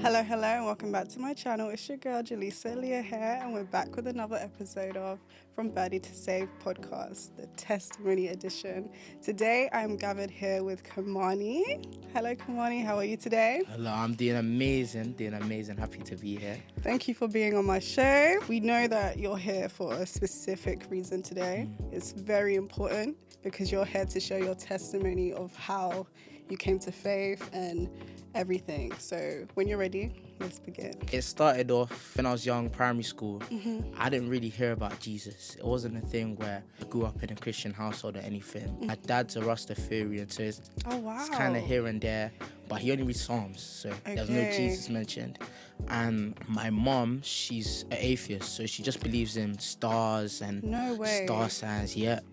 Hello, and welcome back to my channel. It's your girl, Jaleesa Leah here, and we're back with another episode of From Baddie to Save podcast, the testimony edition. Today, I'm gathered here with Kymani. Hello, Kymani. How are you today? Hello, I'm doing amazing. Happy to be here. Thank you for being on my show. We know that you're here for a specific reason today. It's very important because you're here to share your testimony of how you came to faith and everything. So when you're ready, let's begin. It started off when I was young, primary school. I didn't really hear about Jesus. It wasn't a thing where I grew up in a Christian household or anything. My dad's a Rastafarian, so it's kind of here and there, but he only reads Psalms, so there's no Jesus mentioned. And my mom, she's an atheist, so she just believes in stars and star signs. Yep.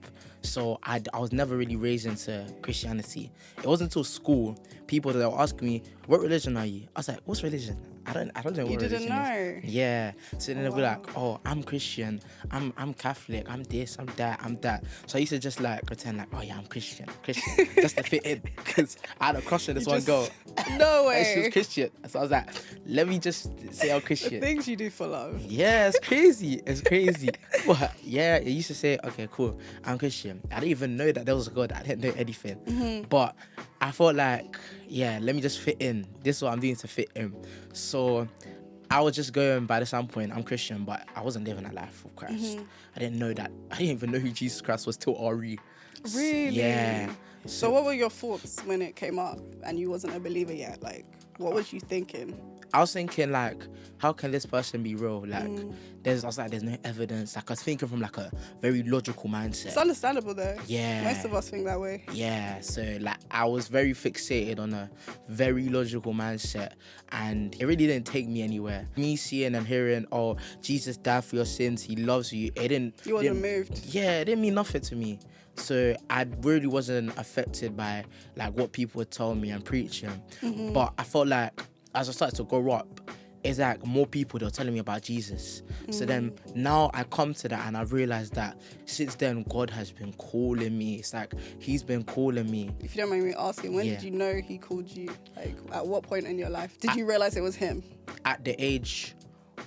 So I was never really raised into Christianity. It wasn't until school, people that were asking me, what religion are you? I was like, what's religion? I don't know what religion is. You didn't know? Yeah. So then they'll be like, oh, I'm Christian, I'm Catholic, I'm this, I'm that. So I used to just like pretend like, oh yeah, I'm Christian, just to fit in. Because I had a crush on this one girl. No way. And she was Christian. So I was like, let me just say I'm Christian. The things you do for love. Yeah, it's crazy. But yeah, it used to say, okay, cool, I'm Christian. I didn't even know that there was a God. I didn't know anything. But I felt like, yeah, let me just fit in. This is what I'm doing to fit in. So I was just going by the standpoint, I'm Christian, but I wasn't living a life of Christ. I didn't know that. I didn't even know who Jesus Christ was till RE. Really? Yeah. So what were your thoughts when it came up and you wasn't a believer yet? Like, what was you thinking? I was thinking, like, how can this person be real? Like, there's no evidence. Like, I was thinking from, like, a very logical mindset. It's understandable, though. Yeah. Most of us think that way. Yeah. So, like, I was very fixated on a very logical mindset, and it really didn't take me anywhere. Me seeing and hearing, oh, Jesus died for your sins, he loves you, You wasn't moved. Yeah, it didn't mean nothing to me. So I really wasn't affected by, like, what people would tell me and preaching. But I felt like, as I started to grow up, it's like more people, they're telling me about Jesus. So then now I come to that and I realized that since then God has been calling me. It's like he's been calling me. If you don't mind me asking, when did you know he called you? Like, at what point in your life did you realize it was him? At the age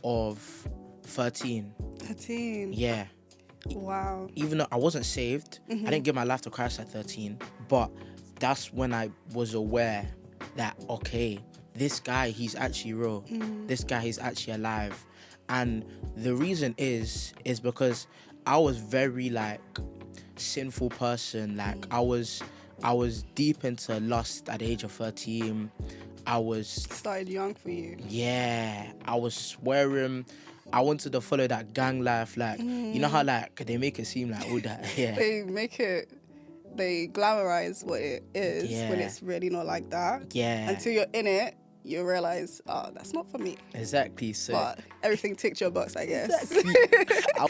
of 13. 13? Yeah. Wow. Even though I wasn't saved, I didn't give my life to Christ at 13, but that's when I was aware that, okay, this guy, he's actually real. This guy, he's actually alive. And the reason is because I was very, like, sinful person. Like, I was deep into lust at the age of 13. Started young for you. Yeah, I was swearing. I wanted to follow that gang life. Like, you know how, like, they make it seem like all that. Yeah. They glamorize what it is when it's really not like that. Yeah. Until you're in it, you realize, oh, that's not for me. Exactly. So, but everything ticked your box, I guess. Exactly.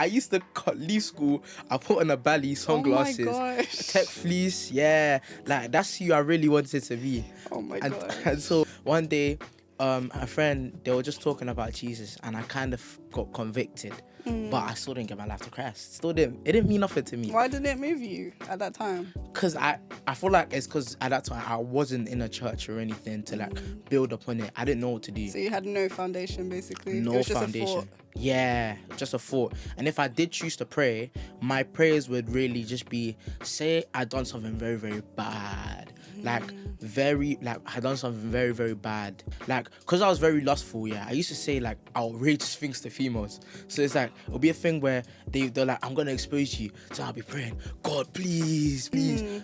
I used to leave school, I put on a Baddie, sunglasses, tech fleece. Yeah, like, that's who I really wanted to be. Oh my God. And so one day, a friend, they were just talking about Jesus, and I kind of got convicted. But I still didn't give my life to Christ. It didn't mean nothing to me. Why didn't it move you at that time? Because I feel like it's because at that time I wasn't in a church or anything to, like, build upon it. I didn't know what to do. So you had no foundation, basically. No foundation. Yeah, just a thought. And if I did choose to pray, my prayers would really just be, say I'd done something very, very bad. Like, I done something very, very bad. Like, because I was very lustful, yeah, I used to say, like, outrageous things to females. So it's like, it'll be a thing where they're like, I'm going to expose you. So I'll be praying, God, please.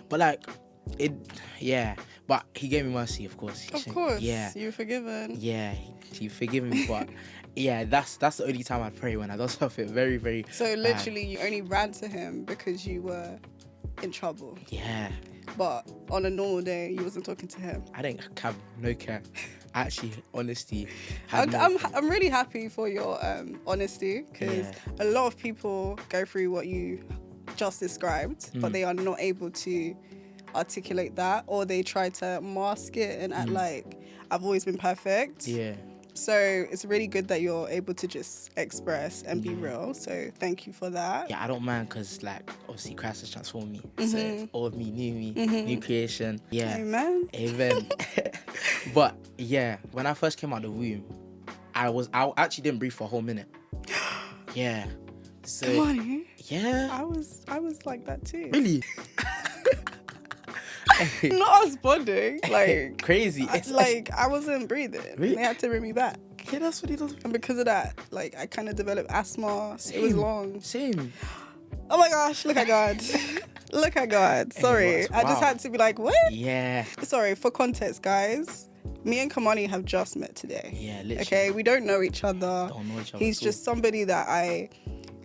But, like, but he gave me mercy, of course. Of course. Yeah. You were forgiven. Yeah, he forgiven me, but... Yeah, that's the only time I pray, when I don't something very, very So literally you only ran to him because you were in trouble. Yeah. But on a normal day, you wasn't talking to him. I didn't have no care. Actually, honesty. I'm really happy for your honesty, because a lot of people go through what you just described, but they are not able to articulate that, or they try to mask it and act like, I've always been perfect. Yeah. So it's really good that you're able to just express and be real. So thank you for that. Yeah, I don't mind because, like, obviously Christ has transformed me. So it's all of me, new creation. Yeah. Amen. But yeah, when I first came out of the womb, I actually didn't breathe for a whole minute. Yeah. So Kymani, yeah. I was like that too. Really? Not us bonding. Like crazy. I wasn't breathing. Really? They had to bring me back. Yeah, that's what he does. And because of that, like I kind of developed asthma. It was long. Same. Oh my gosh, look at God. Look at God. Sorry. I just had to be like, what? Yeah. Sorry, for context, guys. Me and Kymani have just met today. Yeah, literally. Okay, we don't know each other. Don't know each other. He's just somebody that I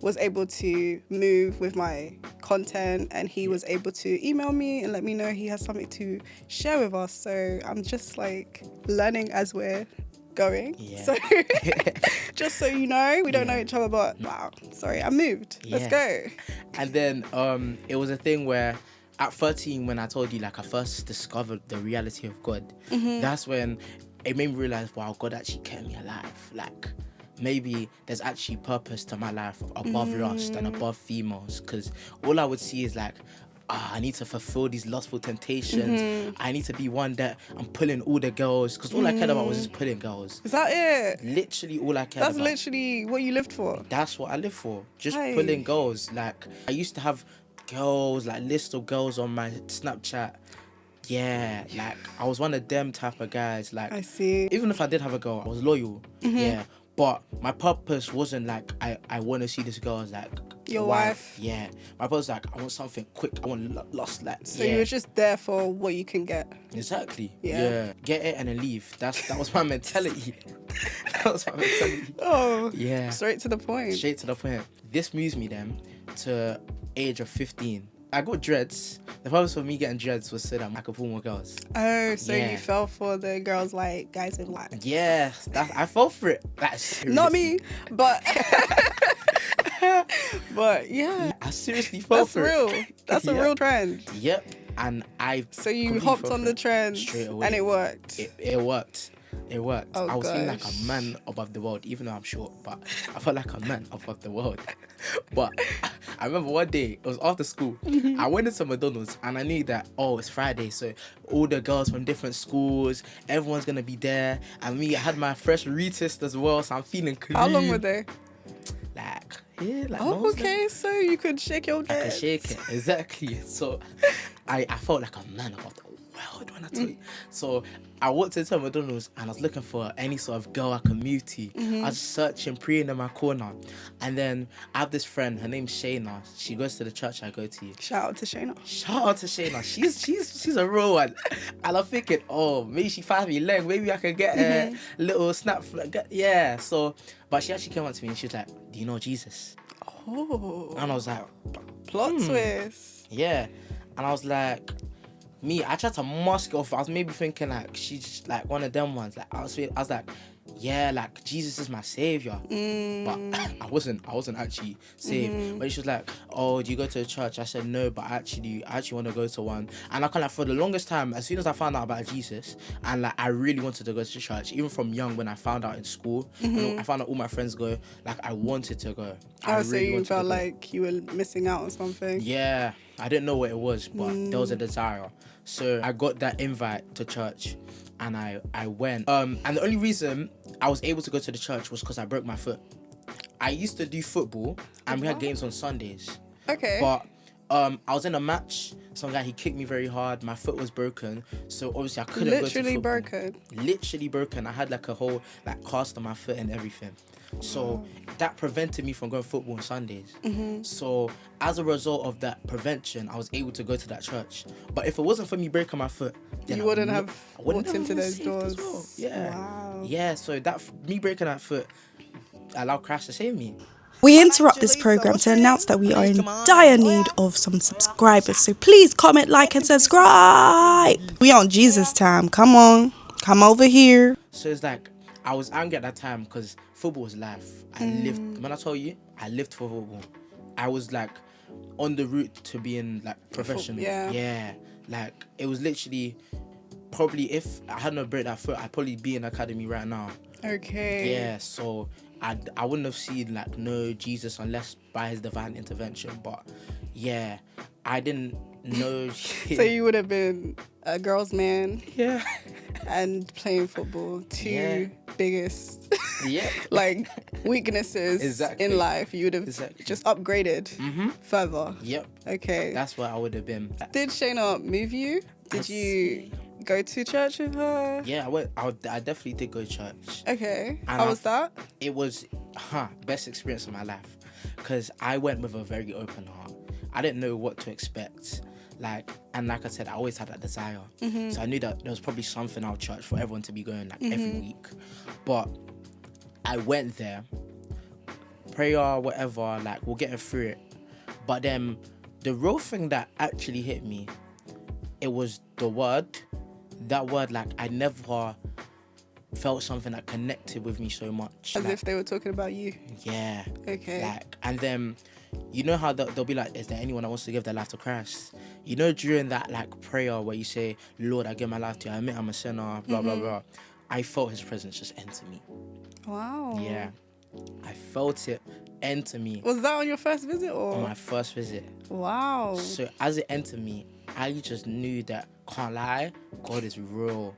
was able to move with my content, and he was able to email me and let me know he has something to share with us. So I'm just like learning as we're going. Yeah. So just so you know, we don't know each other, but wow, sorry, I moved. Yeah. Let's go. And then it was a thing where at 13, when I told you, like, I first discovered the reality of God, that's when it made me realize, wow, God actually kept me alive. Like, maybe there's actually purpose to my life above lust and above females, because all I would see is like, I need to fulfill these lustful temptations. I need to be one that I'm pulling all the girls, because all I cared about was just pulling girls. Is that it? Literally all I cared about. That's literally what you lived for. That's what I live for. Just pulling girls. Like, I used to have girls, like list of girls on my Snapchat. Yeah, like I was one of them type of guys. Like, I see. Even if I did have a girl, I was loyal. Yeah, but my purpose wasn't like I want to see this girl as like your wife. Yeah, my purpose was like I want something quick. I want lust. Like, so you were just there for what you can get. Exactly. Yeah. Get it and then leave. That was my mentality. That was my mentality. Oh. Yeah. Straight to the point. Straight to the point. This moves me then to age of 15. I got dreads. The purpose for me getting dreads was so that I could pull more girls. Oh, so you fell for the girls like guys with lines. Yeah, I fell for it. That's not me, but but yeah, I seriously fell for it. That's a real trend. Yep, and So you hopped on the trend straight away, and it worked. It worked. It worked. Oh, I was feeling like a man above the world, even though I'm short, but I felt like a man above the world. But I remember one day, it was after school, I went into McDonald's and I knew that, it's Friday, so all the girls from different schools, everyone's going to be there. And me, I had my fresh retest as well, so I'm feeling clean. How long were they? Okay, so you could shake your head. I could shake it, exactly. So I felt like a man above the world when I tell you. So I walked into McDonald's and I was looking for any sort of girl I could move to. I was searching, preying in my corner. And then I have this friend, her name's Shayna. She goes to the church I go to. Shout out to Shayna. She's a real one. And I'm thinking, maybe she finds me leg. Maybe I can get a little snap. Yeah. So, but she actually came up to me and she was like, do you know Jesus? Oh. And I was like, plot twist. Yeah. And I was like, I tried to mask it off. I was maybe thinking like she's like one of them ones. Like I was like, yeah, like Jesus is my savior. But I wasn't actually saved. But she was like, do you go to a church? I said no, but I actually want to go to one. And I kind of, for the longest time, as soon as I found out about Jesus, and like I really wanted to go to church, even from young when I found out in school, I found out all my friends go, like I wanted to go. So you felt like you were missing out on something? Yeah, I didn't know what it was, but there was a desire. So I got that invite to church and I went. And the only reason I was able to go to the church was because I broke my foot. I used to do football and we had games on Sundays. Okay. But I was in a match. Some guy, he kicked me very hard. My foot was broken. So obviously I couldn't go to football. Literally broken. I had like a whole like cast on my foot and everything. So that prevented me from going football on Sundays. So as a result of that prevention, I was able to go to that church. But if it wasn't for me breaking my foot, then you wouldn't have walked into those doors. Well. Yeah. Wow. Yeah. So that me breaking that foot allowed Christ to save me. We interrupt this program to announce that we are in dire need of some subscribers. So please comment, like, and subscribe. We on Jesus time. Come on. Come over here. So it's like, I was angry at that time because football was life. I lived, when I tell you, I lived for football. I was like on the route to being like professional. Yeah. Like it was literally, probably if I hadn't break that foot, I'd probably be in academy right now. Okay. Yeah, so I wouldn't have seen like no Jesus unless by his divine intervention. But yeah, I didn't know. So you would have been a girl's man. Yeah. And playing football, two biggest yeah like weaknesses in life. You would have just upgraded further. Yep. Okay. That's what I would have been. Did Shayna move you? Did you go to church with her? Yeah, I definitely did go to church. Okay. And how was that? It was best experience of my life, because I went with a very open heart. I didn't know what to expect. Like I said, I always had that desire. So I knew that there was probably something out of church for everyone to be going like every week. But I went there, prayer, whatever, like we're getting through it. But then the real thing that actually hit me, it was the word. That word, like I never felt something that connected with me so much. As if they were talking about you. Yeah. Okay. Like, and then you know how they'll be like, is there anyone that wants to give their life to Christ? You know, during that like prayer where you say, Lord, I give my life to you, I admit I'm a sinner, blah, blah, blah. I felt his presence just enter me. Wow. Yeah. I felt it enter me. Was that on your first visit or? On my first visit. Wow. So as it entered me, I just knew that, can't lie, God is real.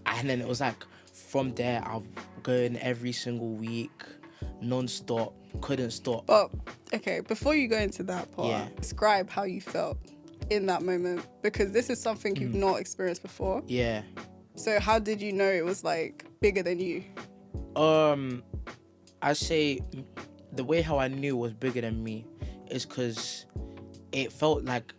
And then it was like, from there, I'm going every single week, non-stop, couldn't stop. But, okay, before you go into that part, describe how you felt in that moment, because this is something you've not experienced before. Yeah. So how did you know it was like bigger than you? I say the way how I knew it was bigger than me is because it felt like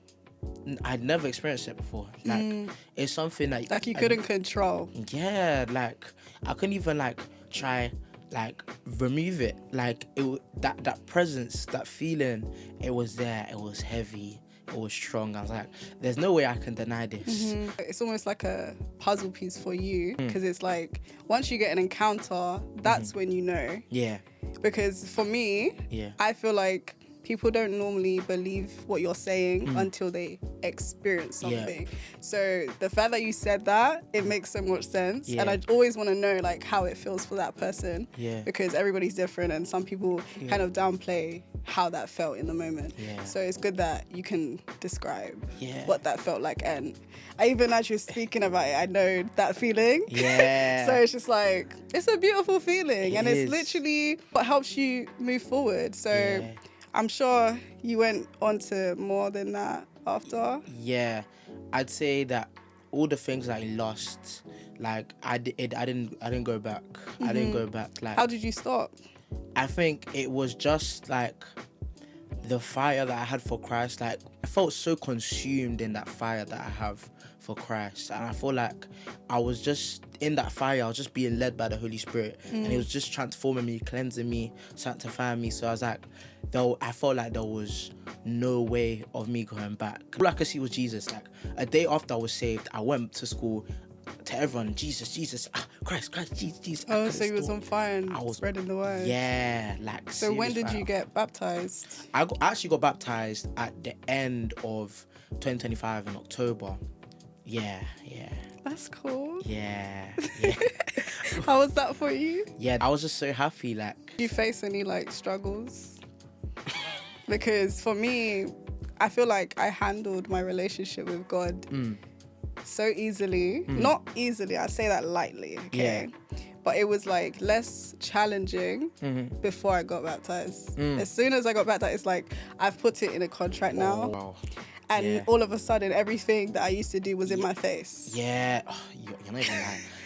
I'd never experienced it before. Like it's something that like you couldn't control. Yeah, like I couldn't even like try like remove it. Like it that presence, that feeling, it was there. It was heavy. It was strong. I was like, there's no way I can deny this. It's almost like a puzzle piece for you, because it's like once you get an encounter, that's when you know. Yeah. Because for me, I feel like people don't normally believe what you're saying until they experience something. So the fact that you said that, it makes so much sense. And I always want to know like how it feels for that person. Because everybody's different, and some people kind of downplay how that felt in the moment. So it's good that you can describe what that felt like. And I even, as you're speaking about it, I know that feeling. So it's just like, it's a beautiful feeling. It's literally what helps you move forward. So I'm sure you went on to more than that after. Yeah, I'd say that all the things I lost, like I didn't go back. I didn't go back. Like, how did you stop? I think it was just like the fire that I had for Christ. Like I felt so consumed in that fire that I have for Christ, and I feel like I was just in that fire. I was just being led by the Holy Spirit, and it was just transforming me, cleansing me, sanctifying me. So I was like, though I felt like there was no way of me going back. All I could see was Jesus. Like a day after I was saved, I went to school to everyone, Jesus, Christ, Jesus. Oh, so you was on fire and I was spreading the word. Yeah, like. So when did you get baptized? I actually got baptized at the end of 2025 in October. Yeah. That's cool. Yeah. How was that for you? Yeah, I was just so happy. Like, did you face any like struggles? Because for me, I feel like I handled my relationship with God so easily. Not easily, I say that lightly, okay? But it was like less challenging before I got baptized. As soon as I got baptized, it's like I've put it in a contract now. Oh, wow. And all of a sudden, everything that I used to do was in my face. Yeah. Oh, you're not even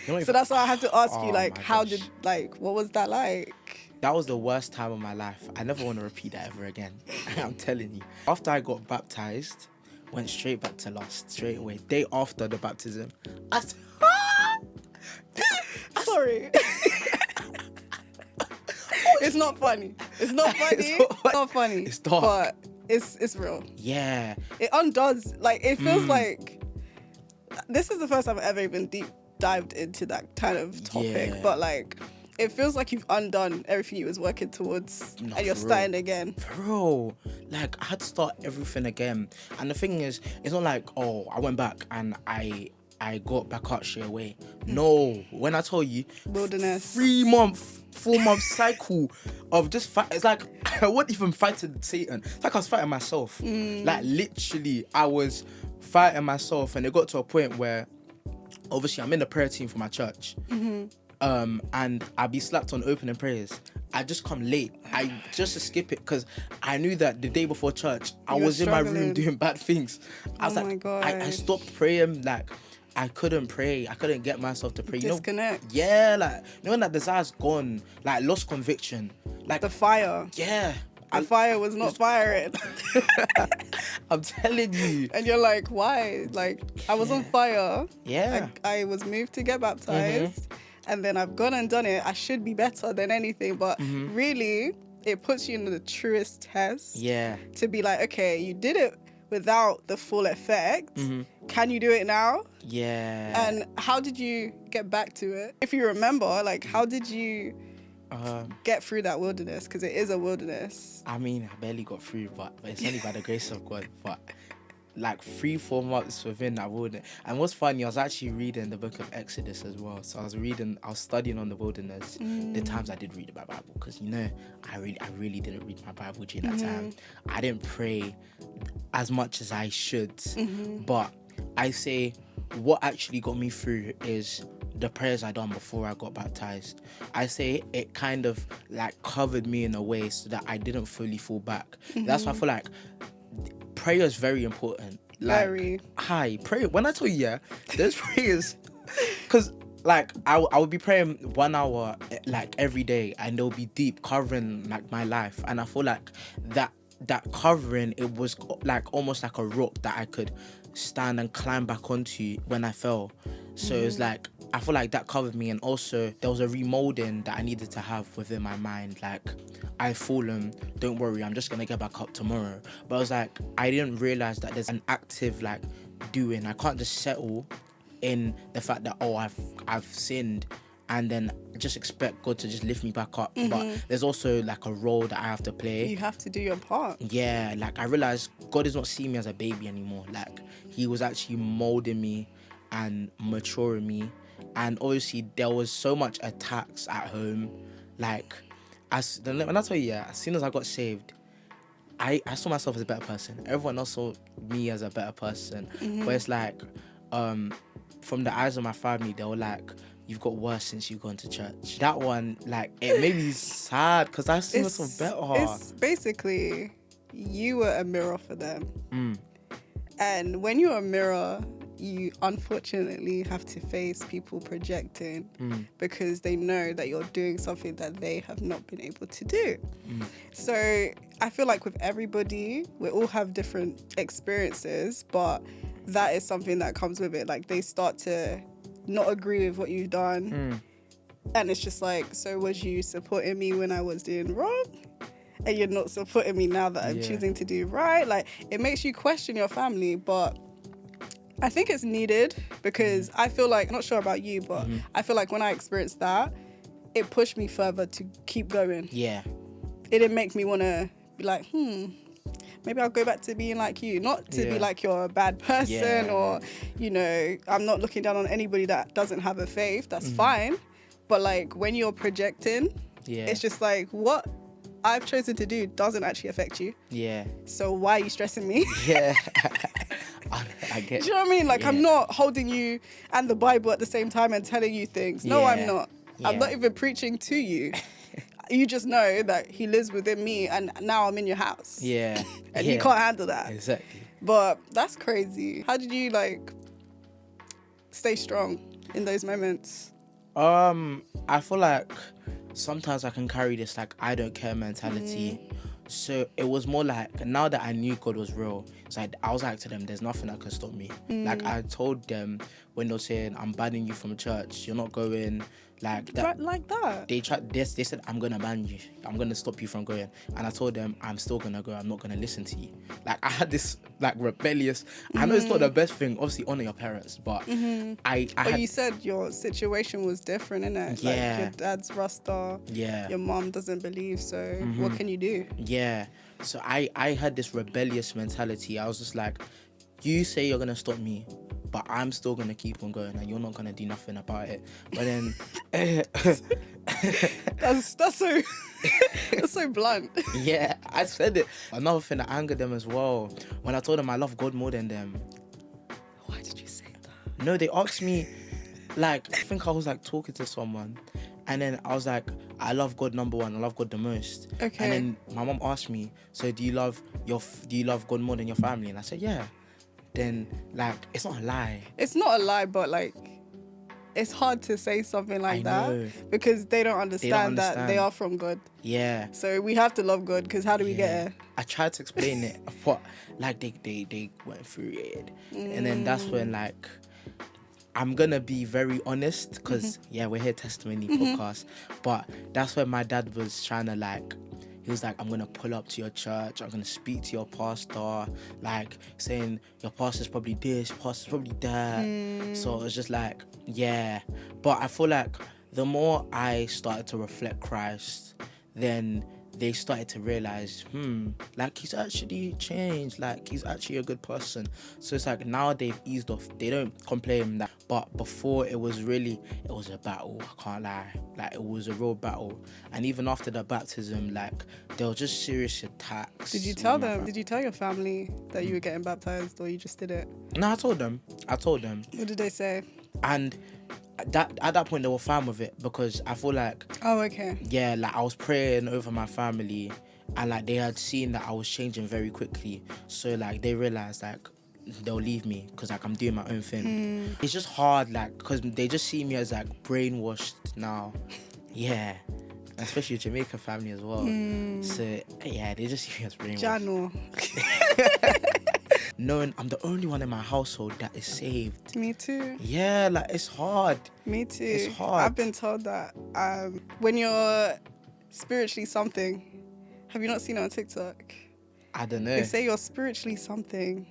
lying. So that's why I had to ask you, like, what was that like? That was the worst time of my life. I never want to repeat that ever again. I'm telling you. After I got baptized, went straight back to lust, straight away. Day after the baptism. Sorry. It's not funny. It's not funny. It's dark. But it's real. Yeah. It undoes, like, it feels like, this is the first time I've ever even deep dived into that kind of topic. Yeah. But, like, it feels like you've undone everything you was working towards, and you're starting again. Bro, like, I had to start everything again. And the thing is, it's not like, oh, I went back and I I got back up straight away. No, when I told you, wilderness, 4-month cycle of just fight. It's like I wasn't even fighting Satan. It's like I was fighting myself. Like literally, I was fighting myself, and it got to a point where, obviously, I'm in the prayer team for my church, and I'd be slapped on opening prayers. I just come late. I just to skip it because I knew that the day before church, I was in my room doing bad things. I was my God. I stopped praying. Like, I couldn't pray. I couldn't get myself to pray. Disconnect. Like, when that desire's gone, like, lost conviction. Like, the fire. Yeah. The fire was not firing. I'm telling you. And you're like, why? Like, I was on fire. Yeah. I was moved to get baptized. And then I've gone and done it. I should be better than anything. But really, it puts you in the truest test. Yeah. To be like, okay, you did it without the full effect. Can you do it now? Yeah. And how did you get back to it? If you remember, like, how did you get through that wilderness? Because it is a wilderness. I mean, I barely got through, but it's only by the grace of God. But like 3-4 months within that wilderness. And what's funny, I was actually reading the book of Exodus as well. So I was studying on the wilderness, the times I did read my Bible, because I really didn't read my Bible during that time. I didn't pray as much as I should. But I say what actually got me through is the prayers I done before I got baptized. I say it kind of like covered me in a way so that I didn't fully fall back. That's why I feel like prayer is very important. Like, prayer. When I tell you, there's prayers, because like I would be praying 1 hour like every day, and they'll be deep, covering like my life. And I feel like that covering, it was like almost like a rock that I could stand and climb back onto when I fell. So it's like, I feel like that covered me. And also there was a remolding that I needed to have within my mind. Like, I've fallen, don't worry, I'm just gonna get back up tomorrow. But I was like, I didn't realize that there's an active like doing. I can't just settle in the fact that, oh, I've sinned and then just expect God to just lift me back up. But there's also like a role that I have to play. You have to do your part. Yeah, like I realized God is not seeing me as a baby anymore. Like, he was actually molding me and maturing me. And obviously there was so much attacks at home. Like, when I tell you, as soon as I got saved, I saw myself as a better person. Everyone else saw me as a better person. But it's like, from the eyes of my family, they were like, you've got worse since you've gone to church. That one, like, it made me sad because I see myself better. It's basically, you were a mirror for them. And when you're a mirror, you unfortunately have to face people projecting because they know that you're doing something that they have not been able to do. So I feel like with everybody, we all have different experiences, but that is something that comes with it. Like, they start to not agree with what you've done. And it's just like, so was you supporting me when I was doing wrong? And you're not supporting me now that I'm choosing to do right? Like, it makes you question your family, but I think it's needed because I feel like, not sure about you, but I feel like when I experienced that, it pushed me further to keep going. Yeah. It didn't make me want to be like, maybe I'll go back to being like you. Not to be like you're a bad person or, I'm not looking down on anybody that doesn't have a faith. That's fine. But like, when you're projecting, it's just like, what I've chosen to do doesn't actually affect you. Yeah. So why are you stressing me? Yeah. I get. Do you know what I mean? Like, I'm not holding you and the Bible at the same time and telling you things. No, I'm not. I'm not even preaching to you. You just know that he lives within me and now I'm in your house. Yeah. And you can't handle that. Exactly. But that's crazy. How did you like stay strong in those moments? I feel like sometimes I can carry this like I don't care mentality. So it was more like, now that I knew God was real, it's like I was like to them, there's nothing that can stop me. Like, I told them when they were saying, I'm banning you from church, you're not going, like that. Right, like that? They said, I'm going to ban you. I'm going to stop you from going. And I told them, I'm still going to go. I'm not going to listen to you. Like, I had this like rebellious, I know it's not the best thing, obviously honor your parents, but But you said your situation was different, innit? Yeah. Like, your dad's Rasta. Yeah. Your mom doesn't believe, so what can you do? Yeah. So I had this rebellious mentality. I was just like, you say you're going to stop me, but I'm still gonna keep on going, and you're not gonna do nothing about it. But then that's so that's so blunt. Yeah, I said it. Another thing that angered them as well, when I told them I love God more than them. Why did you say that? No, they asked me, like, I think I was like talking to someone, and then I was like, I love God number one, I love God the most. Okay. And then my mom asked me, so do you love God more than your family? And I said, yeah. Then, like, it's not a lie. It's not a lie, but like, it's hard to say something like that because they don't understand that they are from God. Yeah. So we have to love God, because how do we get here? I tried to explain it, but like they went through it, and then that's when, like, I'm gonna be very honest, because we're here testimony podcast, but that's when my dad was trying to, like, he was like, I'm gonna pull up to your church, I'm gonna speak to your pastor, like saying your pastor's probably this, pastor's probably that. So it was just like, yeah. But I feel like the more I started to reflect Christ, then they started to realize, like, he's actually changed, like, he's actually a good person. So it's like, now they've eased off, they don't complain that. But before, it was a battle, I can't lie. Like, it was a real battle. And even after the baptism, like, there were just serious attacks. Did you tell them? Did you tell your family that you were getting baptized, or you just did it? No, I told them. What did they say? And at that point, they were fine with it, because I feel like, oh, okay, yeah, like, I was praying over my family, and like, they had seen that I was changing very quickly, so like, they realized, like, they'll leave me because, like, I'm doing my own thing. It's just hard, like, because they just see me as, like, brainwashed now. Yeah, especially Jamaican family as well. So yeah, they just see me as brainwashed. Jano. Knowing I'm the only one in my household that is saved. Me too. Yeah, like, it's hard. Me too. It's hard. I've been told that when you're spiritually something, have you not seen it on TikTok? I don't know. They say you're spiritually something.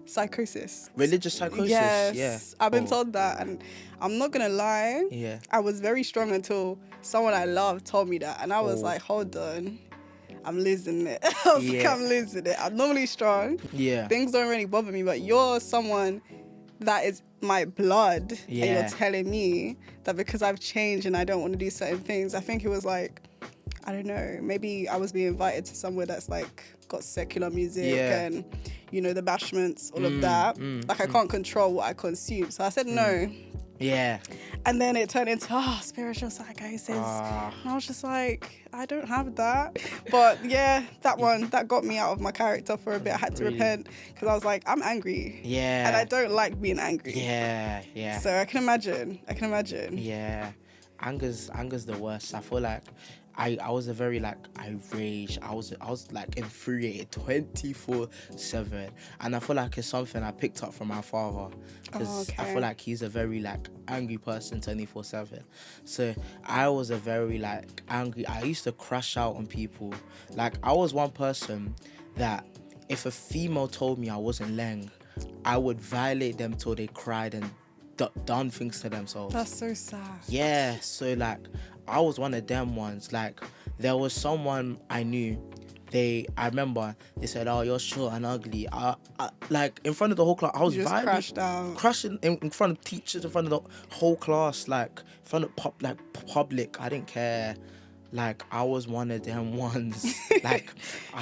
Psychosis. Religious psychosis. Yes. Yeah. I've been told that, and I'm not gonna lie. Yeah. I was very strong until someone I love told me that, and I was like, hold on. I'm losing it. I was like, I'm losing it. I'm normally strong. Yeah. Things don't really bother me, but you're someone that is my blood. Yeah. And you're telling me that because I've changed and I don't want to do certain things. I think it was like, I don't know, maybe I was being invited to somewhere that's like got secular music and, you know, the bashments, all of that. I can't control what I consume. So I said no. Yeah. And then it turned into, spiritual psychosis. And I was just like, I don't have that. But yeah, that got me out of my character for a bit. I had to repent, because I was like, I'm angry. Yeah. And I don't like being angry. Yeah, yeah. So I can imagine. Yeah. Anger's the worst. I feel like I was a very, like, I rage. I was like infuriated 24/7, and I feel like it's something I picked up from my father, because I feel like he's a very, like, angry person 24/7. So I was a very, like, angry. I used to crash out on people. Like, I was one person that if a female told me I wasn't leng, I would violate them till they cried and done things to themselves. That's so sad. Yeah, so, like, I was one of them ones. Like, there was someone I knew, I remember they said, oh, you're short and ugly. I like, in front of the whole class, I was crashing in front of teachers, in front of the whole class, like, in front of public. I didn't care. Like, I was one of them ones. Like,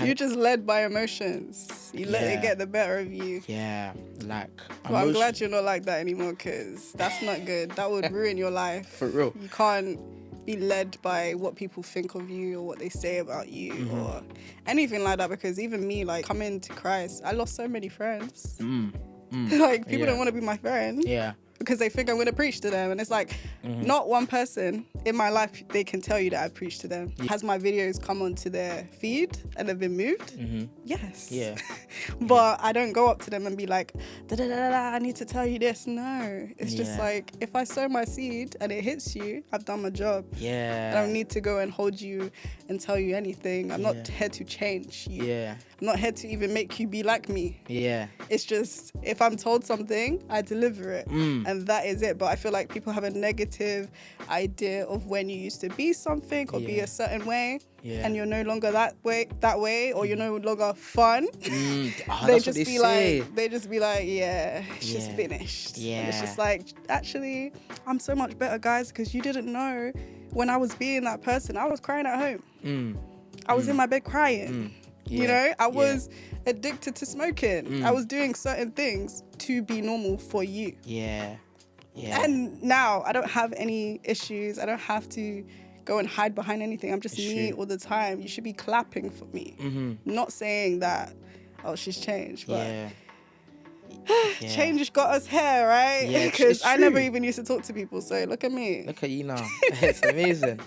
you just led by emotions. You let it get the better of you. Yeah, like. Well, I'm glad you're not like that anymore, because that's not good. That would ruin your life. For real. You can't be led by what people think of you or what they say about you or anything like that, because even me, like, coming to Christ, I lost so many friends. Like, people don't want to be my friend. Yeah. Because they think I'm going to preach to them. And it's like, not one person in my life, they can tell you that I've preached to them. Has my videos come onto their feed and have been moved? Yes. Yeah. But I don't go up to them and be like, I need to tell you this. No. It's just like, if I sow my seed and it hits you, I've done my job. Yeah. I don't need to go and hold you and tell you anything. I'm not here to change you. Yeah. I'm not here to even make you be like me. Yeah. It's just, if I'm told something, I deliver it. And that is it. But I feel like people have a negative idea of when you used to be something or be a certain way. and you're no longer that way, or you're no longer fun, they just be like, yeah, it's just finished. Yeah. And it's just like, actually, I'm so much better, guys, because you didn't know when I was being that person, I was crying at home. I was in my bed crying. Yeah. You know, I was addicted to smoking. I was doing certain things to be normal for you. Yeah. And now I don't have any issues. I don't have to go and hide behind anything. I'm just me all the time. You should be clapping for me. Not saying that, oh, she's changed, but change got us here, right? Yeah, because I never even used to talk to people. So look at me. Look at you now. It's amazing.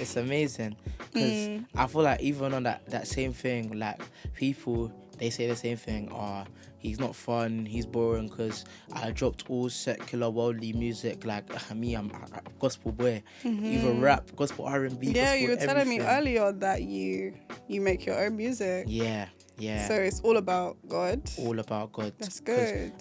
It's amazing. Because I feel like even on that same thing, like people, they say the same thing. Oh, he's not fun. He's boring because I dropped all secular, worldly music. Like me, I'm a gospel boy. Even rap, gospel R&B. Yeah, gospel, you were telling me everything. earlier that you make your own music. Yeah. So it's all about God. All about God. That's good.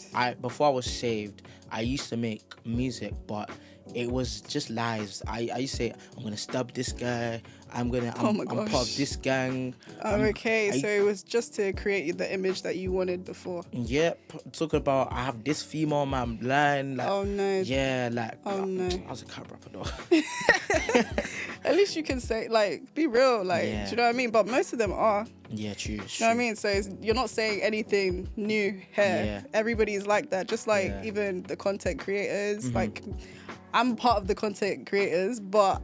Before I was saved, I used to make music, but it was just lies. I used to say, I'm going to stab this guy. I'm part of this gang. So it was just to create the image that you wanted before. Yeah, talk about I have this female man, I'm blind. Like, oh no. Yeah, like. Oh no. I was a cat rapper though. At least you can say, like, be real, like, do you know what I mean? But most of them are. Yeah, true. Do you know what I mean? So you're not saying anything new here. Yeah. Everybody's like that. Just like even the content creators. Like, I'm part of the content creators, but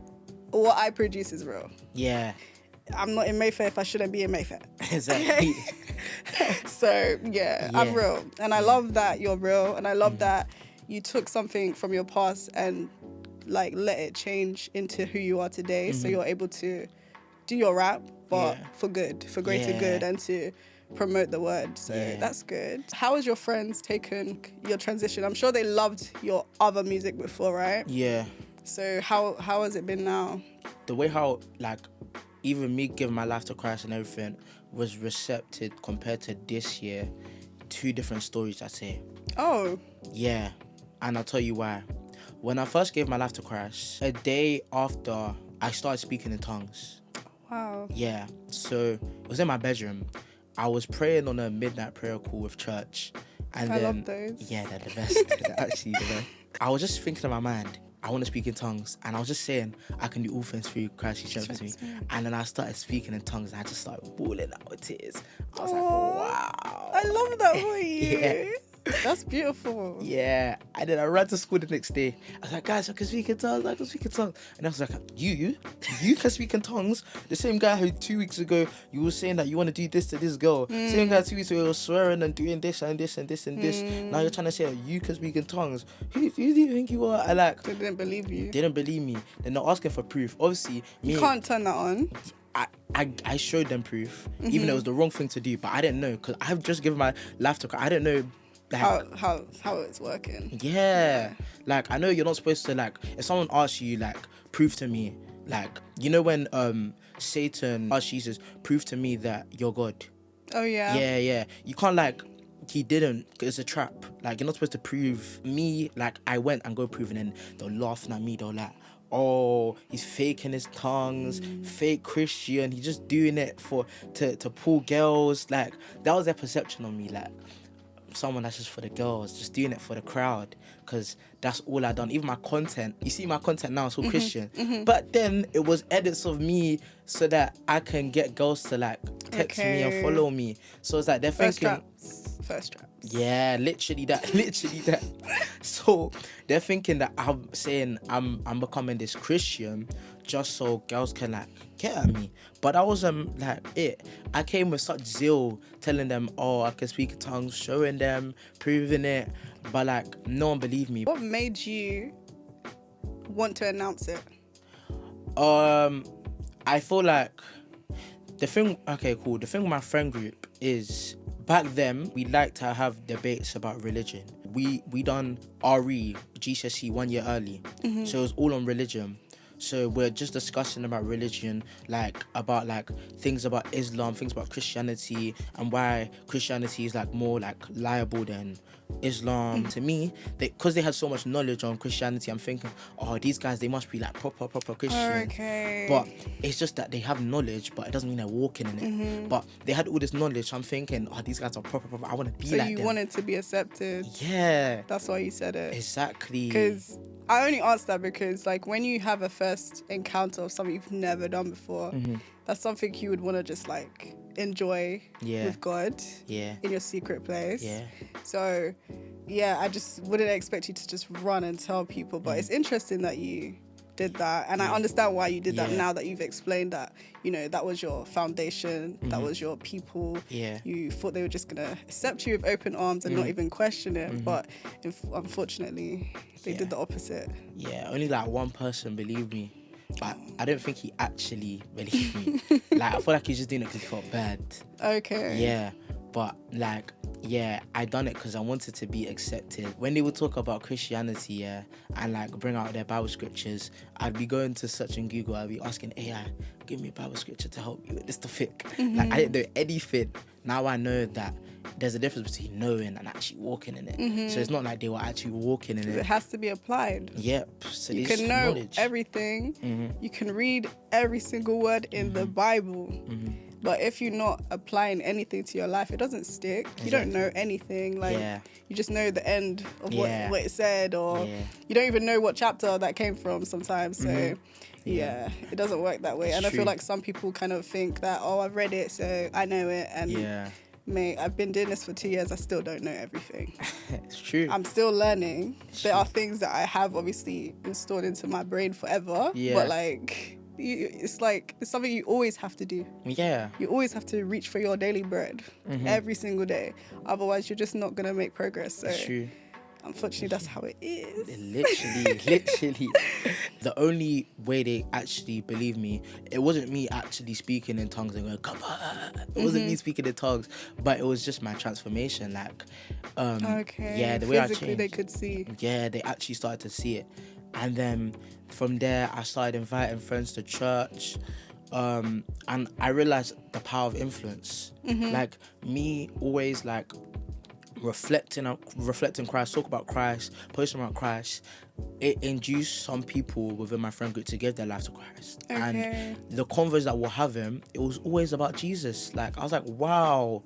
what I produce is real. Yeah. I'm not in Mayfair if I shouldn't be in Mayfair. Exactly. So, I'm real. And I love that you're real. And I love that you took something from your past and, like, let it change into who you are today. So you're able to do your rap, but for good, for greater good, and to promote the word. So that's good. How has your friends taken your transition? I'm sure they loved your other music before, right? Yeah. So how has it been now? The way how, like, even me giving my life to Christ and everything was receptive compared to this year. 2 different stories, I'd say. Oh. Yeah. And I'll tell you why. When I first gave my life to Christ, a day after, I started speaking in tongues. Wow. Yeah. So it was in my bedroom. I was praying on a midnight prayer call with church. And I love those. Yeah, they're the best. They're actually the best. I was just thinking in my mind, I want to speak in tongues. And I was just saying, I can do all things through Christ who strengthens me. And then I started speaking in tongues and I just started bawling out with tears. I was like, wow. I love that for you. Yeah. That's beautiful. Yeah. And then I ran to school the next day. I was like, guys, I can speak in tongues. And I was like, you can speak in tongues? The same guy who 2 weeks ago, you were saying that you want to do this to this girl. Same guy 2 weeks ago, was swearing and doing this and this and this and this. Now you're trying to say you can speak in tongues. Who do you think you are? They didn't believe you. Didn't believe me. They're not asking for proof. Obviously, you can't turn that on. I showed them proof, even though it was the wrong thing to do, but I didn't know because I've just given my life to Christ. I didn't know like, how it's working. Yeah. Like, I know you're not supposed to, like, if someone asks you, like, prove to me, like, you know when Satan asked Jesus, prove to me that you're God. Oh, yeah. Yeah. You can't, like, he didn't, it's a trap. Like, you're not supposed to prove me, like, I went and go prove, and then they're laughing at me, they're like, oh, he's faking his tongues, fake Christian, he's just doing it to pull girls. Like, that was their perception of me, like, someone that's just for the girls, just doing it for the crowd, because that's all I done. Even my content, you see my content now, it's all Christian, but then it was edits of me so that I can get girls to, like, text me and follow me. So it's like they're thinking first traps. Yeah, literally that. So they're thinking that I'm saying I'm becoming this Christian just so girls can, like, get at me. But that wasn't, like, it. I came with such zeal, telling them, oh, I can speak in tongues, showing them, proving it. But, like, no one believed me. What made you want to announce it? I feel like the thing with my friend group is, back then, we like to have debates about religion. We done RE, GCSE 1 year early. So it was all on religion. So we're just discussing about religion, about things about Islam, things about Christianity, and why Christianity is more liable than Islam. To me, because they had so much knowledge on Christianity, I'm thinking, oh, these guys, they must be proper Christians. Okay. But it's just that they have knowledge, but it doesn't mean they're walking in it. But they had all this knowledge, so I'm thinking, oh, these guys are proper. I want to be like them. So you wanted to be accepted. Yeah. That's why you said it. Exactly. Because I only asked that because when you have a first encounter of something you've never done before, that's something you would want to just enjoy with God in your secret place. Yeah. So yeah, I just wouldn't expect you to just run and tell people, but it's interesting that you did that, and I understand why you did that now that you've explained that, that was your foundation, that was your people. You thought they were just gonna accept you with open arms and not even question it, but unfortunately they did the opposite. Only one person believed me, but I don't think he actually believed me. I feel like he's just doing it because he felt bad. Okay. But I done it because I wanted to be accepted. When they would talk about Christianity, and bring out their Bible scriptures, I'd be going to search in Google. I'd be asking AI, give me a Bible scripture to help you with this topic. I didn't know anything. Now I know that there's a difference between knowing and actually walking in it. So it's not like they were actually walking in it. It has to be applied. Yep. So you can know everything. You can read every single word in the Bible. But if you're not applying anything to your life, it doesn't stick. Exactly. You don't know anything. You just know the end of what it said, or you don't even know what chapter that came from sometimes. So it doesn't work that way. And I feel like some people kind of think that, oh, I've read it, so I know it. And mate, I've been doing this for 2 years. I still don't know everything. It's true. I'm still learning. There are things that I have obviously installed into my brain forever. But it's something you always have to do. You always have to reach for your daily bread every single day. Otherwise, you're just not going to make progress. So it's true. Unfortunately, that's how it is. Literally. The only way they actually believe me, it wasn't me actually speaking in tongues and going, come on. It wasn't me speaking in tongues, but it was just my transformation. The way I changed. They could see. Yeah, they actually started to see it. And then from there, I started inviting friends to church. And I realized the power of influence. Me always reflecting Christ, talk about Christ, posting about Christ. It induced some people within my friend group to give their life to Christ. And the convos that we're having, it was always about Jesus. I was like, wow.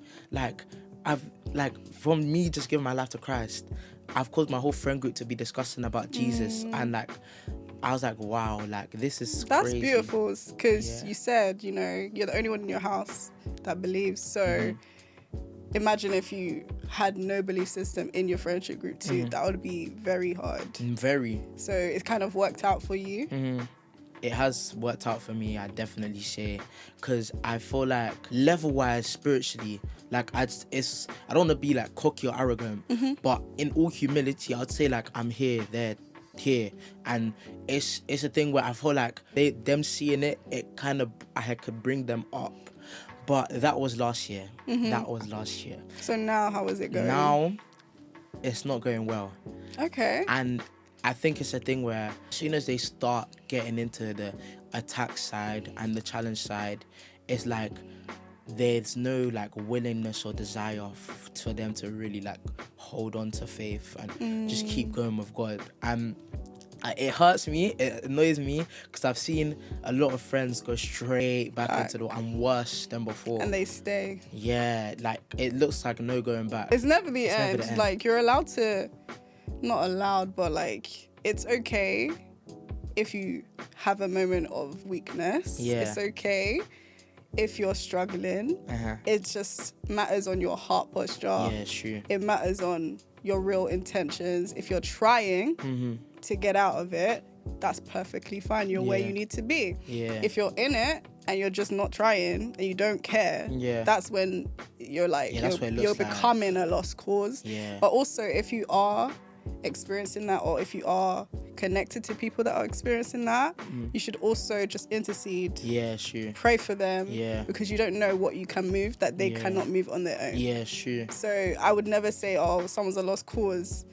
From me just giving my life to Christ, I've caused my whole friend group to be discussing about Jesus. And I was like, wow, this is that's crazy. Beautiful, because you said, you're the only one in your house that believes. So imagine if you had no belief system in your friendship group too. That would be very hard. Very. So it kind of worked out for you. It has worked out for me, I definitely say, because I feel like level-wise, spiritually, I don't want to be cocky or arrogant, but in all humility, I'd say I'm here, there, here, and it's a thing where I feel like them seeing it kind of, I could bring them up. But that was last year. So now, how is it going? Now, it's not going well. Okay. And I think it's a thing where as soon as they start getting into the attack side and the challenge side, it's there's no willingness or desire for them to really hold on to faith and just keep going with God. It hurts me, it annoys me, because I've seen a lot of friends go straight back into the and worse than before. And they stay. Yeah, it looks like no going back. It's never the end. You're allowed to, not allowed, but it's okay if you have a moment of weakness. Yeah. It's okay if you're struggling. It just matters on your heart posture. Yeah, true. It matters on your real intentions. If you're trying to get out of it, that's perfectly fine. You're where you need to be. Yeah. If you're in it and you're just not trying and you don't care, that's when you're you're becoming a lost cause. Yeah. But also, if you are experiencing that, or if you are connected to people that are experiencing that, you should also just intercede. Yeah, sure. Pray for them. Yeah. Because you don't know what you can move that they cannot move on their own. Yeah, sure. So I would never say, oh, someone's a lost cause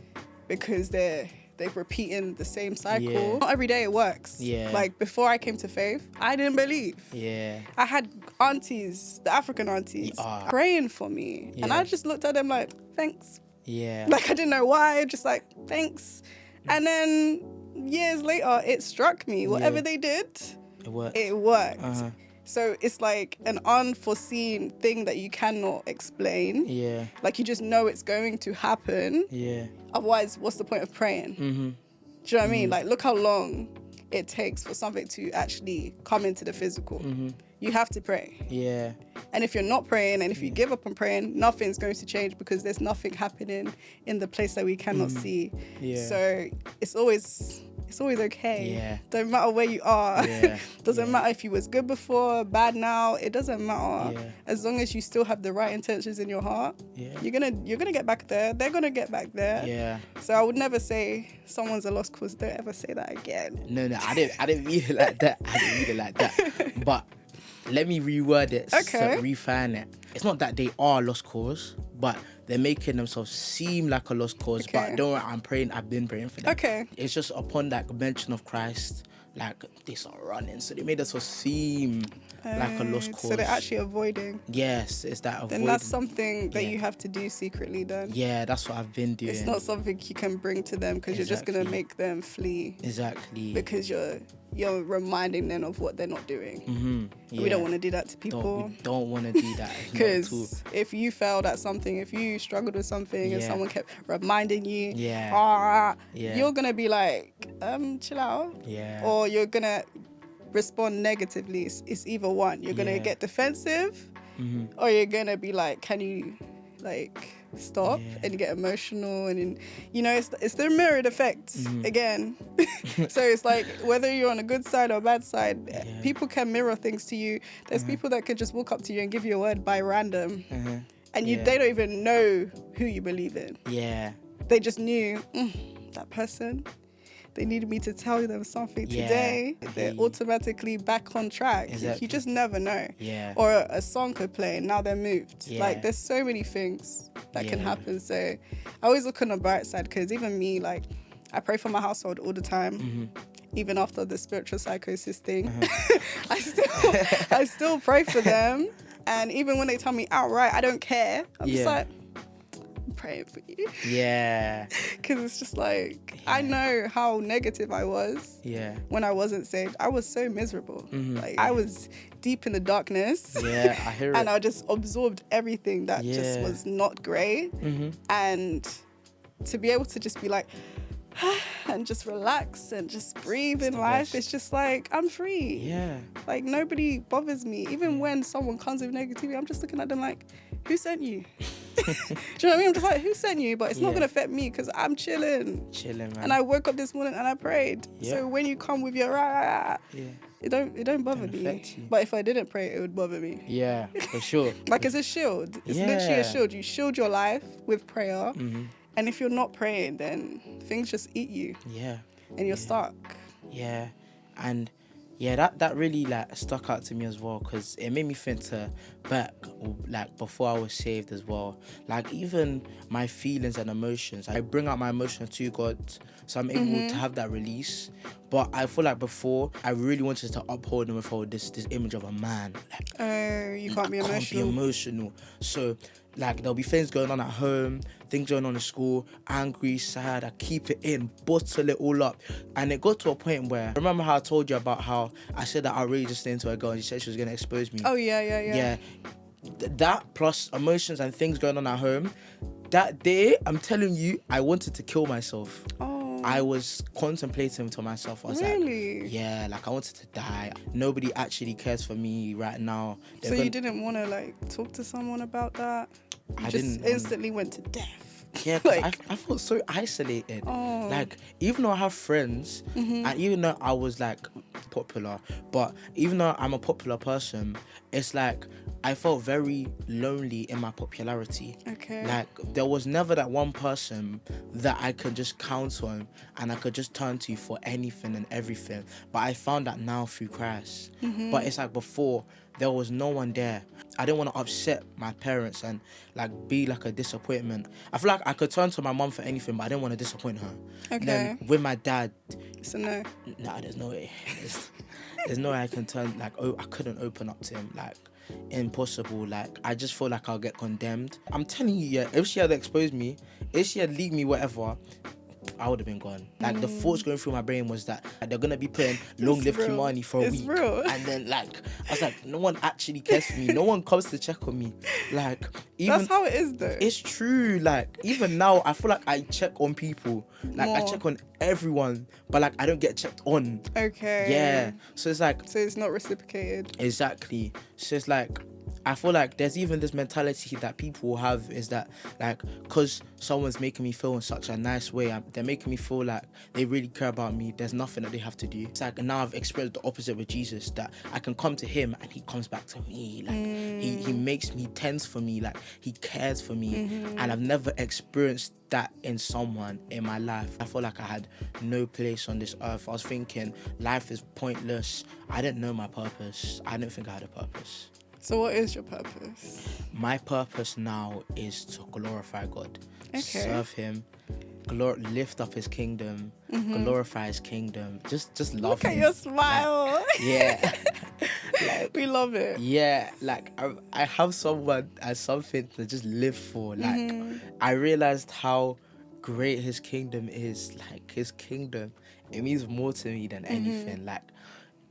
because they're they're repeating the same cycle. Yeah. Not every day it works. Yeah. Like before I came to faith, I didn't believe. Yeah. I had aunties, the African aunties, praying for me. And I just looked at them like, thanks. Yeah. Like I didn't know why, just like, thanks. And then years later, it struck me. Whatever they did, it worked. So it's like an unforeseen thing that you cannot explain. Yeah. Like you just know it's going to happen. Yeah. Otherwise, what's the point of praying? Do you know what I mean? Like look how long it takes for something to actually come into the physical. You have to pray. Yeah. And if you're not praying and if you give up on praying, nothing's going to change because there's nothing happening in the place that we cannot see. Yeah. So it's always okay. Yeah. Don't matter where you are. Yeah. Doesn't matter if you was good before, bad now. It doesn't matter. Yeah. As long as you still have the right intentions in your heart, you're gonna get back there. They're gonna get back there. Yeah. So I would never say someone's a lost cause. Don't ever say that again. No, I didn't mean it like that. But let me reword it. Okay. So refine it. It's not that they are a lost cause, but they're making themselves seem like a lost cause. Okay. But don't worry, I've been praying for them. Okay. It's just upon that mention of Christ, like they start running. So they made themselves seem like a lost cause. So they're actually avoiding. Yes, it's that avoiding. Then that's something that you have to do secretly then. Yeah, that's what I've been doing. It's not something you can bring to them because you're just going to make them flee. Exactly. Because you're reminding them of what they're not doing. Yeah. We don't want to do that to people. We don't want to do that. Because if you failed at something, if you struggled with something and someone kept reminding you, you're going to be like, chill out. Yeah. Or you're going to respond negatively. It's either one. You're going to get defensive or you're going to be like, can you like stop and you get emotional and it's the mirrored effect again. So it's like whether you're on a good side or a bad side, people can mirror things to you. There's people that can just walk up to you and give you a word by random and they don't even know who you believe in. They just knew that person, they needed me to tell them something today. They're automatically back on track. Exactly. You just never know. Or a song could play and now they're moved. Like there's so many things that can happen. So I always look on the bright side because even me, like I pray for my household all the time. Even after the spiritual psychosis thing, I still pray for them. And even when they tell me outright, I don't care. I'm just like, praying for you. Because it's just like I know how negative I was when I wasn't saved. I was so miserable. Like I was deep in the darkness. I hear it. And I just absorbed everything that just was not great. And to be able to just be like and just relax and just breathe in life, it's just like I'm free. Like nobody bothers me. Even when someone comes with negativity, I'm just looking at them like, who sent you? Do you know what I mean? I'm just like, who sent you? But it's not going to affect me because I'm chilling, man. And I woke up this morning and I prayed. So when you come with your it don't bother me. But if I didn't pray, it would bother me. For sure. Like it's a shield. It's literally a shield. You shield your life with prayer. And if you're not praying, then things just eat you. And you're stuck. And that really like stuck out to me as well because it made me think to back like before I was saved as well. Like even my feelings and emotions, I bring out my emotions to God, so I'm able to have that release. But I feel like before I really wanted to uphold and withhold this image of a man. Like, you can't be emotional. Can't be emotional. So like there'll be things going on at home, things going on in school, angry, sad, I keep it in, bottle it all up. And it got to a point where, remember how I told you about how I said that outrageous thing to a girl and she said she was going to expose me? Oh, yeah. That plus emotions and things going on at home, that day, I'm telling you, I wanted to kill myself. I was contemplating to myself. I was like, I wanted to die. Nobody actually cares for me right now. So you didn't want to like talk to someone about that? You just instantly went to death. Yeah, like, I felt so isolated. Like, even though I have friends, and even though I was like popular, but even though I'm a popular person, it's like I felt very lonely in my popularity. Okay. Like, there was never that one person that I could just count on and I could just turn to for anything and everything. But I found that now through Christ. But it's like before, there was no one there. I didn't want to upset my parents and like be like a disappointment. I feel like I could turn to my mum for anything, but I didn't want to disappoint her. Okay. Then with my dad, So no. nah, there's no way. There's no way I can turn, like, I couldn't open up to him, like, impossible. Like, I just feel like I'll get condemned. I'm telling you, yeah, if she had exposed me, if she had leaked me, whatever, I would have been gone. Like, the thoughts going through my brain was that they're gonna be playing Long Live Kymani for a week. Real. And then, like, I was like, no one actually cares for me. No one comes to check on me. Like, even That's how it is, though. it's true. Like, even now, I feel like I check on people. Like, I More. check on everyone, but like, I don't get checked on. Okay. Yeah. So it's like, So it's not reciprocated. exactly. So it's like, I feel like there's even this mentality that people will have is that, like, because someone's making me feel in such a nice way, they're making me feel like they really care about me, there's nothing that they have to do. It's like, now I've experienced the opposite with Jesus, that I can come to him and he comes back to me. Like, he makes me tense for me, like, he cares for me. And I've never experienced that in someone in my life. I feel like I had no place on this earth. I was thinking life is pointless. I didn't know my purpose. I didn't think I had a purpose. So what is your purpose? My purpose now is to glorify God, Okay. serve him, lift up his kingdom, glorify his kingdom, just love Look at him. your smile. Yeah. Like, We love it. yeah, like I have someone and something to just live for. Like, I realized how great his kingdom is. Like, his kingdom, it means more to me than anything. Like,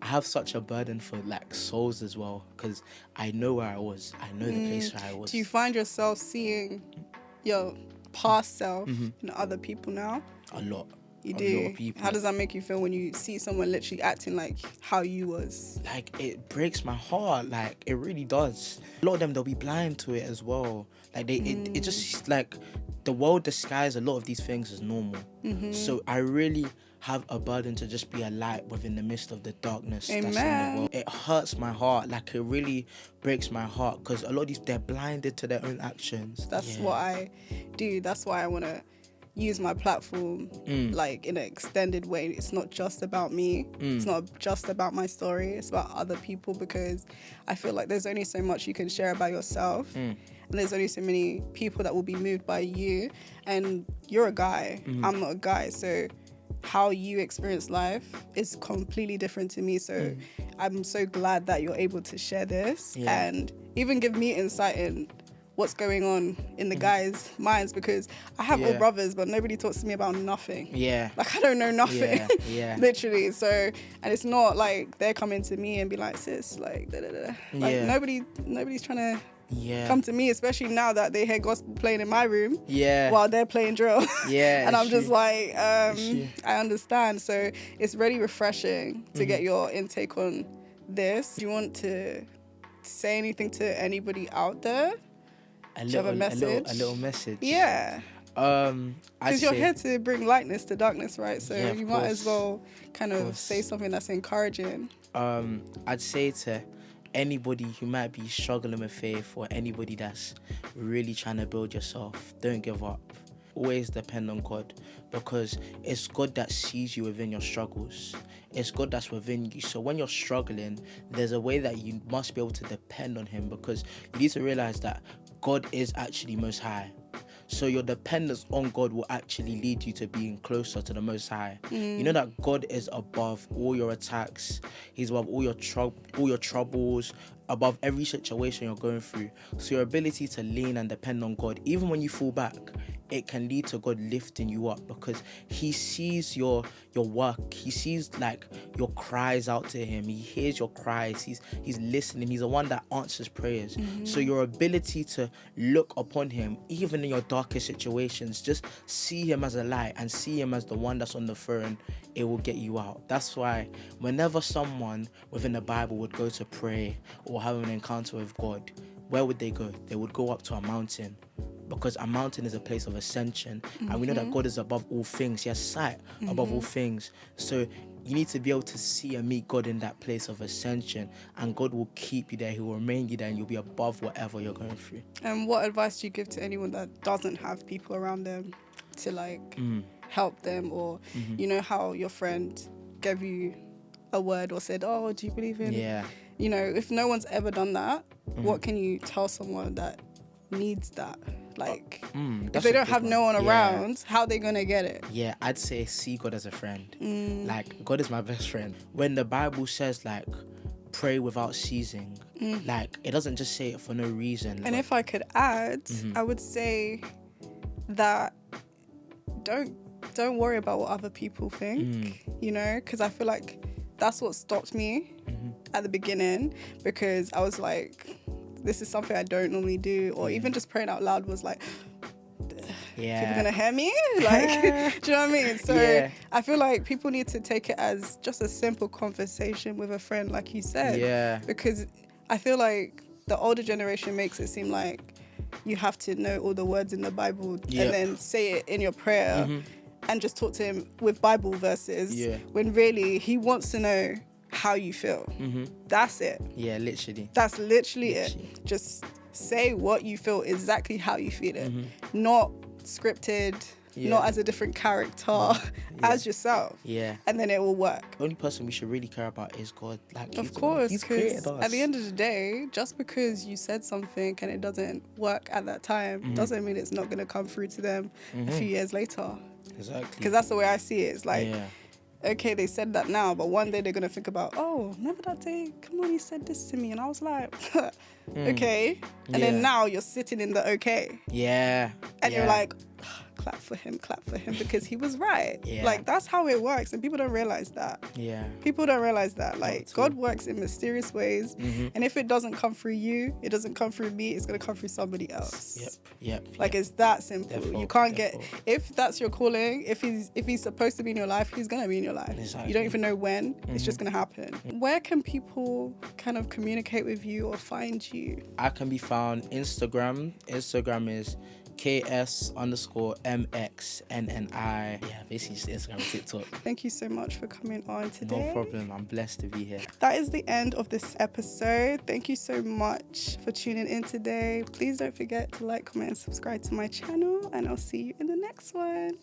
I have such a burden for like souls as well, because I know where I was. I know the place where I was. Do you find yourself seeing your past self in other people now? A lot. You A do. lot of people. How does that make you feel when you see someone literally acting like how you was? Like, it breaks my heart. Like, it really does. A lot of them, they'll be blind to it as well. Like, it just, like, the world disguises a lot of these things as normal. So I really have a burden to just be a light within the midst of the darkness that's in the world. It hurts my heart. Like, it really breaks my heart, because a lot of these, they're blinded to their own actions. That's what I do. That's why I want to use my platform like in an extended way. It's not just about me. It's not just about my story. It's about other people, because I feel like there's only so much you can share about yourself. And there's only so many people that will be moved by you. And you're a guy. I'm not a guy. So how you experience life is completely different to me. So I'm so glad that you're able to share this and even give me insight in what's going on in the guys' minds, because I have all brothers, but nobody talks to me about nothing. Yeah. Like, I don't know nothing. Yeah. Literally. So, and it's not like they're coming to me and be like, sis, like, da da da. Like, nobody's trying to come to me, especially now that they hear gospel playing in my room while they're playing drill. And I'm just like, I understand. So it's really refreshing to get your intake on this. Do you want to say anything to anybody out there? A Do you have a message? A little message. Yeah. Because you're here to bring lightness to darkness, right? So you might as well kind of say something that's encouraging. I'd say to anybody who might be struggling with faith, or anybody that's really trying to build yourself, don't give up. Always depend on God, because it's God that sees you within your struggles. It's God that's within you. So when you're struggling, there's a way that you must be able to depend on him, because you need to realize that God is actually Most High. So your dependence on God will actually lead you to being closer to the Most High. You know that God is above all your attacks. He's above all your troubles, above every situation you're going through. So your ability to lean and depend on God, even when you fall back, it can lead to God lifting you up, because he sees your work. He sees like your cries out to him. He hears your cries. He's listening. He's the one that answers prayers. So your ability to look upon him, even in your darkest situations, just see him as a light and see him as the one that's on the throne, it will get you out. That's why whenever someone within the Bible would go to pray or have an encounter with God, where would they go? They would go up to a mountain, because a mountain is a place of ascension, and we know that God is above all things. He has sight above all things. So you need to be able to see and meet God in that place of ascension, and God will keep you there. He will remain you there, and you'll be above whatever you're going through. And what advice do you give to anyone that doesn't have people around them to like help them, or you know how your friend gave you a word or said, oh, do you believe in? Yeah. You know, if no one's ever done that, what can you tell someone that needs that? Like, if they don't have no one around, how are they going to get it? Yeah, I'd say see God as a friend. Like, God is my best friend. When the Bible says, like, pray without ceasing, like, it doesn't just say it for no reason. And if I could add, I would say that don't worry about what other people think, you know, because I feel like that's what stopped me at the beginning, because I was like, this is something I don't normally do, or even just praying out loud was like, people gonna hear me? Like, do you know what I mean? So I feel like people need to take it as just a simple conversation with a friend, like you said. Yeah. Because I feel like the older generation makes it seem like you have to know all the words in the Bible and then say it in your prayer and just talk to him with Bible verses. When really he wants to know how you feel. That's it. Yeah, literally. That's literally it. Just say what you feel, exactly how you feel it. Not scripted, not as a different character, as yourself. Yeah. And then it will work. The only person we should really care about is God. Like, of course, He's created us. At the end of the day, just because you said something and it doesn't work at that time, doesn't mean it's not going to come through to them a few years later. Exactly. Because that's the way I see it. It's like, okay, they said that now, but one day they're going to think about, oh, remember that day Kymani said this to me? And I was like, okay. And then now you're sitting in the okay. Yeah. And you're like, clap for him, because he was right. Like, that's how it works. And people don't realize that. People don't realize that. Like, God works in mysterious ways. And if it doesn't come through you, it doesn't come through me, it's going to come through somebody else. Like, it's that simple. You can't get, if that's your calling, if he's supposed to be in your life, he's going to be in your life. You don't even know when. It's just going to happen. Where can people kind of communicate with you or find you? I can be found Instagram. Instagram is KS_MXNNI. Yeah, basically just Instagram and TikTok. Thank you so much for coming on today. No problem. I'm blessed to be here. That is the end of this episode. Thank you so much for tuning in today. Please don't forget to like, comment, and subscribe to my channel, and I'll see you in the next one.